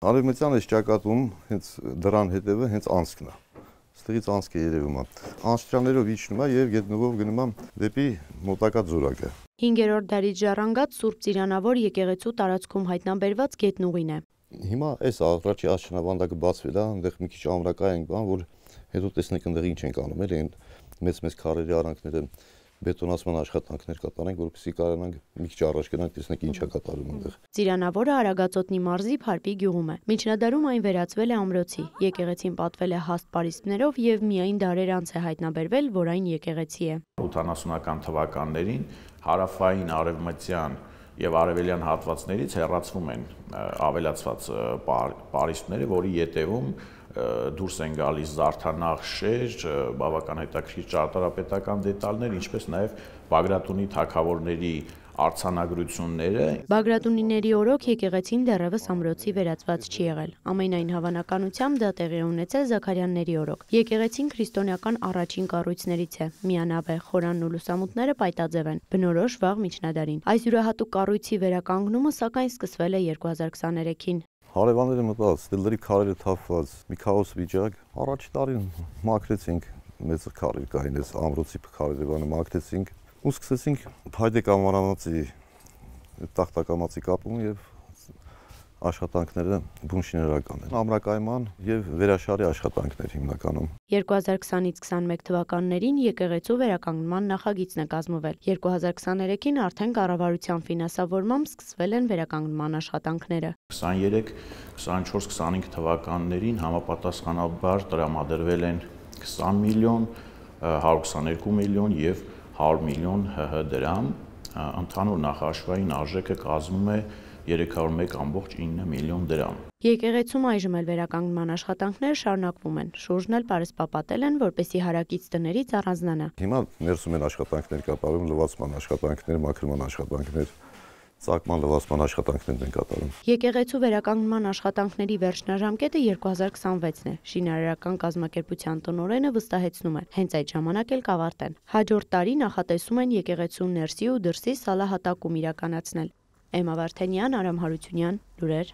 Արևմտյան այս ճակատում հենց դրան հետևը հենց անցքն է։ Ստեղից անցք է երևում։ Անցքներով իջնում է եւ գետնովով գնում է դեպի մոտակա ձորակը։ 5-րդ դարից ժառանգած Սուրբ Ծիրանավոր եկեղեցու տարածքում հայտնաբերված գետնուղին է։ Հիմա այս առաջի աչքնավանդակը բացվել է, այնտեղ մի քիչ ամրակայ ենք բան, որ հետո տեսնենք այնտեղ ինչ ենք անում, էլի մեծ քարերի արանքները բետոնացման աշխատանքներ կատարենք, որպեսզի կարողանանք մի քիչ առաջ գնանք, տեսնենք ինչ է կատարվում այնտեղ։ Ծիրանավորը Արագածոտնի մարզի Փարպի գյուղում է։ Միջնադարում այն վերածվել է ամրոցի։ Եկեղեցին պատվել է հաստ պարիսպներով եւ միայն դարեր անց է հայտնաբերվել, որ այն եկեղեցի է։ 80-ական թվականներին հարավային արևմտյան եւ արևելյան հատվածներից հեռացվում են ավելացված պարիսպները, որի ետևում դուրս են գալիս զարդանախշեր, բավական հետաքրքիր ճարտարապետական դետալներ, ինչպես նաև Բագրատունի թագավորների արձանագրությունները։ Բագրատունիների օրոք եկեղեցին դեռևս ամրոցի վերածված չի եղել։ Ամենայն հավանականությամբ դա տեղի ունեցել Զաքարյանների օրոք։ Եկեղեցին քրիստոնեական առաջին կառույցներից է։ Միանավ է, խորանն ու լուսամուտները պայտաձև են։ Բնորոշ վաղ միջնադարին։ Այս յուրահատուկ կառույցի վերականգնումը սակայն սկսվել է 2023-ին։ Հարևանները մտած, դելերի քարերը թափված, մի քաոս վիճակ։ Առաջի տարին մաքրեցինք, մեծ քարեր կային, այս ամրոցի քարերը բանը մաքրեցինք ու սկսեցինք փայտե կամարանացի տախտակամածի կապում եւ աշխատանքները բունշիներական են։ Ամրակայման եւ վերաշարի աշխատանքներ հիմնականում։ 2020-ից 21 թվականներին եկեղեցու վերականգնման նախագիծն է կազմվել։ 2023-ին արդեն կառավարության ֆինանսավորմամբ սկսվել են վերականգնման աշխատանքները։ 23-24-25 թվականներին համապատասխանաբար տրամադրվել են 20 միլիոն, 122 միլիոն եւ 100 միլիոն ՀՀ դրամ։ Ընդհանուր նախաշվային արժեքը կազմում է 301.9 միլիոն դրամ։ Եկեղեցում այժմ էլ վերականգնման աշխատանքները շարունակվում են։ Շուրջն էլ պարսպապատել են, որպեսզի հարակից տներից առանձնանա։ Հիմա ներսում են աշխատանքներ կատարում, լվացման աշխատանքներ, մաքրման աշխատանքներ, ծագման լվացման աշխատանքներն են կատարում։ Եկեղեցու վերականգնման աշխատանքների վերջնաժամկետը 2026-ն է։ Շինարարական կազմակերպության տնօրենը վստահեցնում է, հենց այդ ժամանակ էլ կավարտեն։ Հաջորդ տարի նախատեսում են եկեղեցու ներսի ու դրսի սալահատակում իրականացնել։ Էմմա Վարդենյան, Արամ Հարությունյան, լուրեր։